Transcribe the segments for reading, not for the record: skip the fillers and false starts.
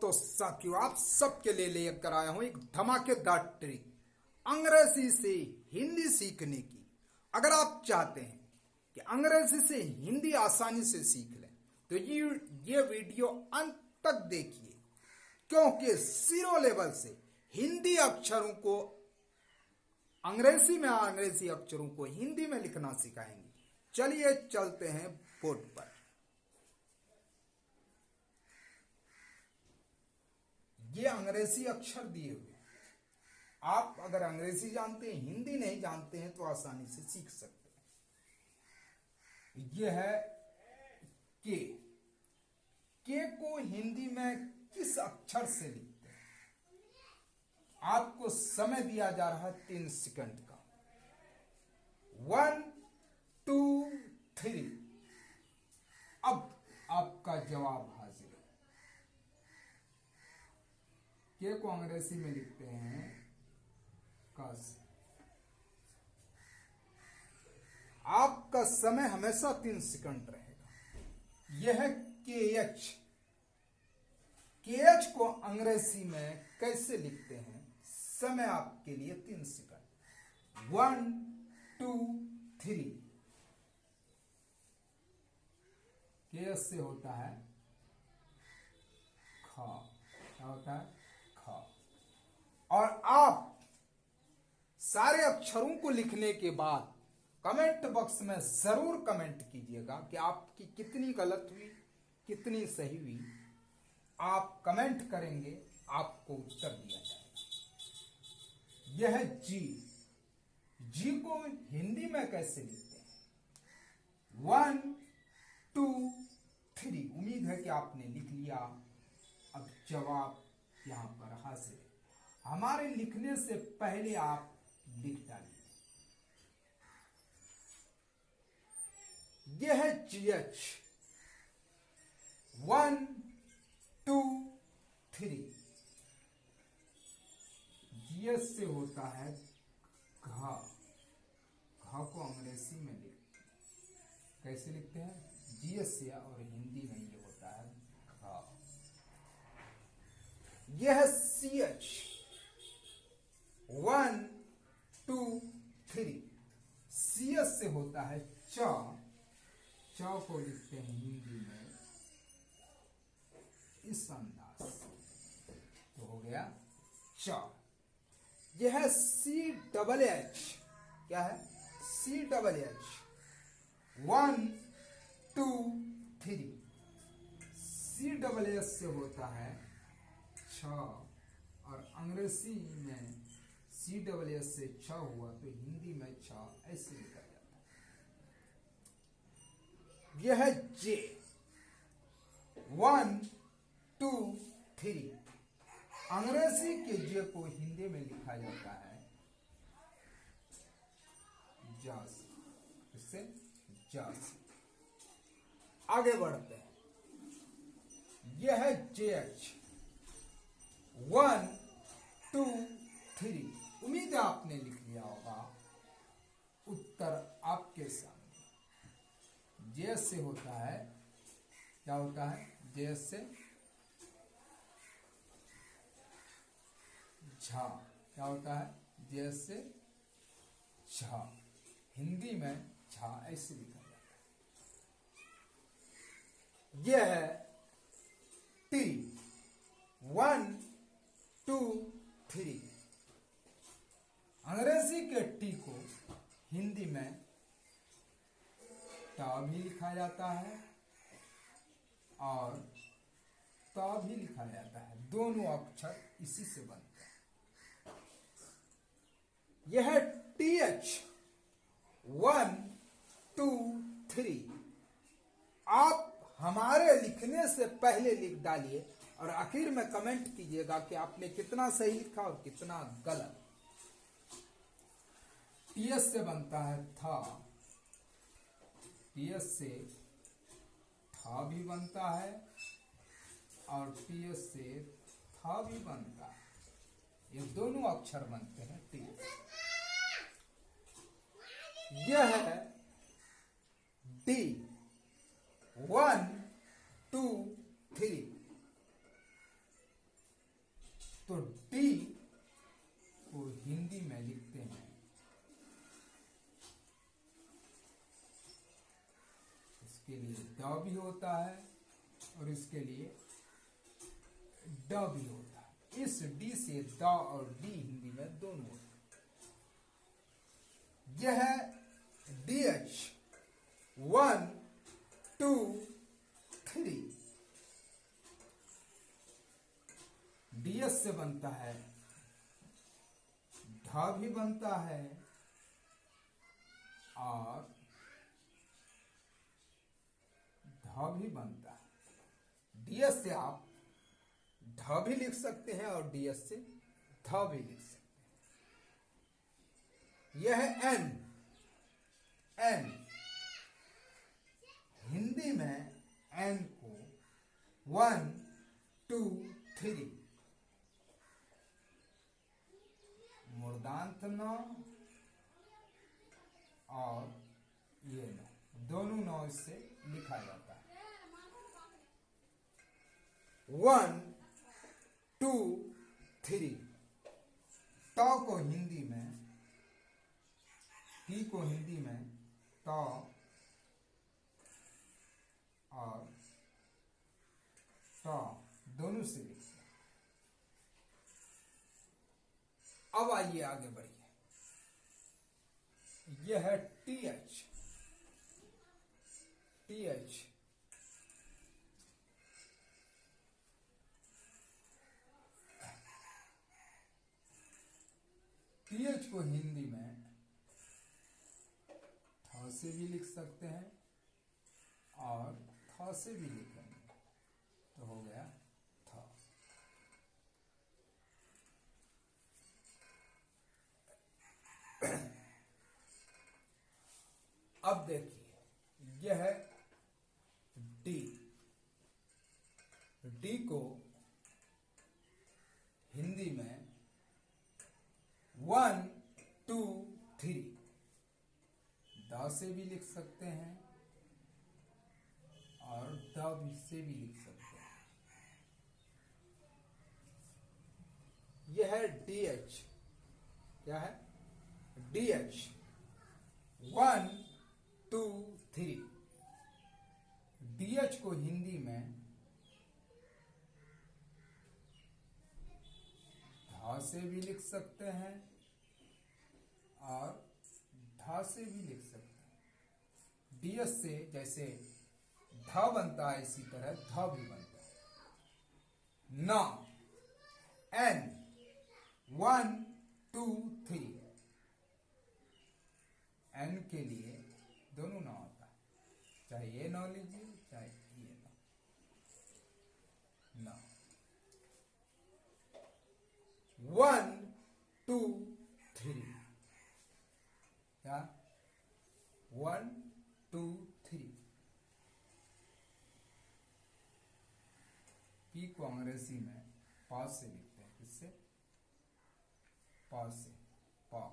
तो साथियों, आप सबके लिए लेकर आया हूं एक धमाकेदार ट्रिक अंग्रेजी से हिंदी सीखने की। अगर आप चाहते हैं कि अंग्रेजी से हिंदी आसानी से सीख लें तो ये वीडियो अंत तक देखिए, क्योंकि जीरो लेवल से हिंदी अक्षरों को अंग्रेजी में, अंग्रेजी अक्षरों को हिंदी में लिखना सिखाएंगे। चलिए चलते हैं बोर्ड पर। ये अंग्रेजी अक्षर दिए हुए, आप अगर अंग्रेजी जानते हैं, हिंदी नहीं जानते हैं तो आसानी से सीख सकते हैं। ये है के। के को हिंदी में किस अक्षर से लिखते हैं? आपको समय दिया जा रहा है 3 सेकंड का। 1 2 3। अब आपका जवाब हाजिर है। के को अंग्रेजी में लिखते हैं कस। आपका समय हमेशा 3 सेकंड रहेगा। यह है के एच। के एच को अंग्रेजी में कैसे लिखते हैं? समय आपके लिए 3 सेकंड। 1 2 3। के एच से होता है खा। क्या होता है? खा। और आप सारे अक्षरों को लिखने के बाद कमेंट बॉक्स में जरूर कमेंट कीजिएगा कि आपकी कितनी गलत हुई, कितनी सही हुई। आप कमेंट करेंगे, आपको उत्तर दिया जाएगा। यह है जी। जी को हिंदी में कैसे लिखते हैं? 1 2 3। उम्मीद है कि आपने लिख लिया। अब जवाब यहां पर हाजिर है। हमारे लिखने से पहले आप लिख डालिए। यह है GH। 1 2 3। GH से होता है घा। घा को अंग्रेजी में लिखते हैं, कैसे लिखते हैं? GH से, और हिंदी में ये होता है घा। यह है CH। 1 2 3। CH से होता है चा। चा को लिखते हैं हिंदी में इस अंदाज से, तो हो गया चा। यह है CH। क्या है? CH। 1 2 3। CH से होता है छ, और अंग्रेजी में CH से छ हुआ तो हिंदी में छ ऐसे लिखा जाता है। यह है J। 1 2 3। अंग्रेजी के जे को हिंदी में लिखा जाता है जस। इससे जस। आगे बढ़ते हैं। यह है JH। 1 2 3। उम्मीद है आपने लिख लिया होगा। उत्तर आपके सामने। JH से होता है, क्या होता है? JH से झा। क्या होता है? JH से झा। हिंदी में झा ऐसे लिखा जाता है। यह है T। 1 2 3। अंग्रेजी के टी को हिंदी में टा भी लिखा जाता है और ता भी लिखा जाता है। दोनों अक्षर इसी से बनते हैं। यह है TH। 1 2 3। आप हमारे लिखने से पहले लिख डालिए और आखिर में कमेंट कीजिएगा कि आपने कितना सही लिखा और कितना गलत। TH से बनता है था। TH से था भी बनता है और TH से था भी बनता है। ये दोनों अक्षर बनते हैं TH। यह है D। 1 2 3। तो डी को हिंदी में लिखते हैं, इसके लिए द भी होता है और इसके लिए ड भी होता है। इस डी से द और डी हिंदी में दोनों होते हैं। यह है डी एच 1 2 3। डीएस से बनता है, ढ भी बनता है और ढ भी बनता है। डीएस से आप ढ भी लिख सकते हैं और डीएस से ध भी लिख सकते हैं। यह है एन। एन हिंदी में एन को 1 2 3 मूर्धांत नौ और ये नौ, दोनों नौ इससे लिखा जाता है। 1 2 3। ट को हिंदी में, टी को हिंदी में ट और ट दोनों से लिखते हैं। अब आइए आगे बढ़िए। यह है T H. T H T H को हिंदी में थ से भी लिख सकते हैं और थ से भी लिखेंगे तो हो गया थ। अब देखिए, यह है डी। डी को हिंदी में 1 2 3 द से भी लिख सकते हैं और द से भी लिख सकते हैं। यह है डी एच। क्या है? D H 1 2 3। डी एच को हिंदी में ध से भी लिख सकते हैं और ध से भी लिख सकते हैं। डीएस से जैसे ध बनता है इसी तरह ध भी बनता है। न एन 1 2 3। एन के लिए दोनों ना होता है, चाहे ये ना लीजिए चाहे ये ना। 1 2 3। क्या? 1 2 3। पी को अंग्रेजी में पा से लिखते हैं। किससे? पा से। पा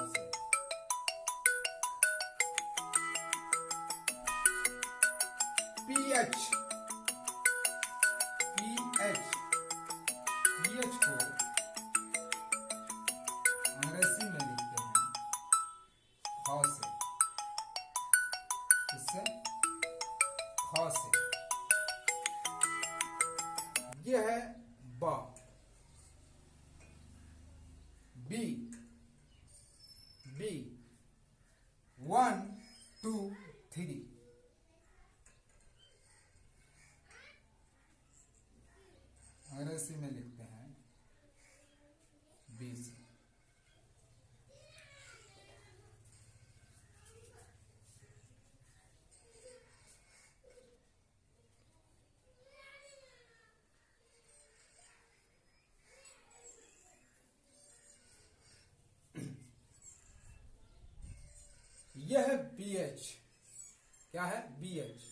से। पी एच को अंग्रेजी में लिखते हैं ख से। इससे ख से। यह है बा। बी 1 2 3। अंग्रेजी में लिखते हैं बी से। यह है बी एच। क्या है? बी एच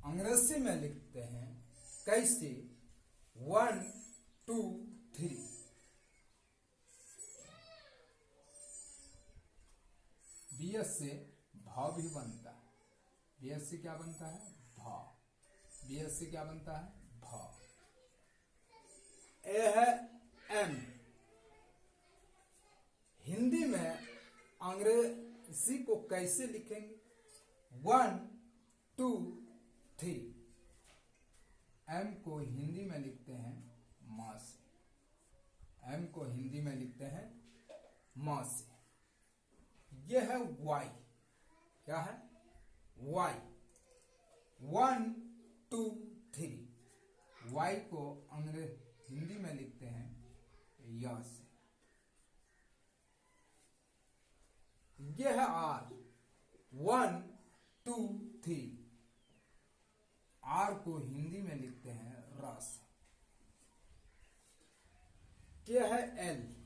अंग्रेजी में लिखते हैं कैसे? 1 2 3। बी एस से भाव भी बनता है। बी एस से क्या बनता है? भाव। बी एस से क्या बनता है? ख। ए है एम। हिंदी में अंग्रेजी को कैसे लिखेंगे? 1 2 3। एम को हिंदी में लिखते हैं मां से। एम को हिंदी में लिखते हैं मां से। यह है वाई। क्या है? वाई। 1 2 3। वाई को हिंदी में लिखते हैं या से। यह है आर। 1 2 3। आर को हिंदी में लिखते हैं रा से। क्या है एल?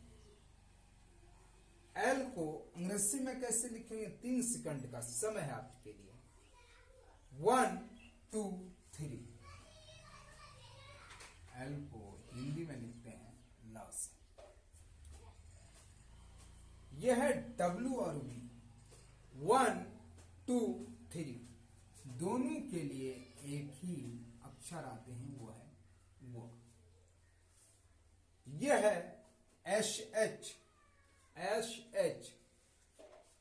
एल को अंग्रेजी में कैसे लिखेंगे? 3 सेकंड का समय है आपके लिए। 1 2 3। एल को हिंदी में लिखते हैं ला से। यह है डब्ल्यू और वी। 1 2 3। दोनों के लिए एक ही अक्षर आते हैं, वो है वो। यह है एच एच। एच एच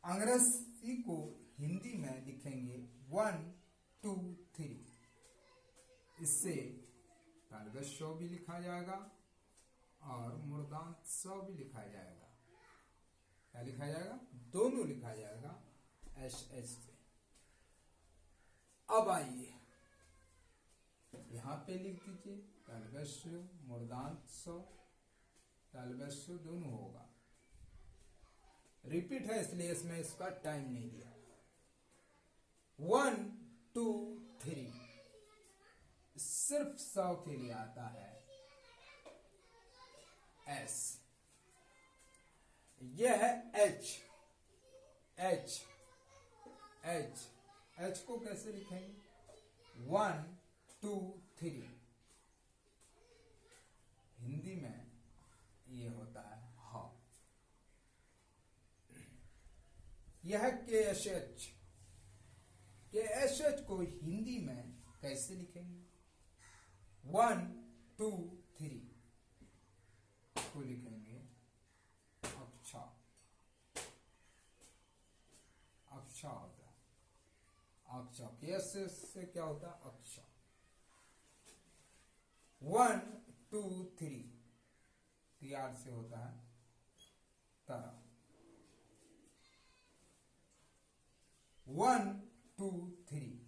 अंग्रेजी को हिंदी में लिखेंगे 1 2 3। इससे तालव्य श भी लिखा जाएगा और मूर्धांत स भी लिखा जाएगा। क्या लिखा जाएगा? दोनों लिखा जाएगा एच एच से। अब आइए यहां पे लिख दीजिए तालव्य श मूर्धांत स। तालव्य श दोनों होगा। रिपीट है इसलिए इसमें इसका टाइम नहीं दिया। 1 2 3। सिर्फ 100 के लिए आता है एस। यह है एच। एच एच एच को कैसे लिखेंगे? 1 2 3। हिंदी में ये होता है हा। यह के एच एच। के एच एच को हिंदी में कैसे लिखेंगे? 1 2 3 को लिखेंगे अक्षा। अक्षा होता है अक्षा। के एच एच से क्या होता है? अक्षा। 1 2 3। तैयार से होता है तरह। 1 2 3।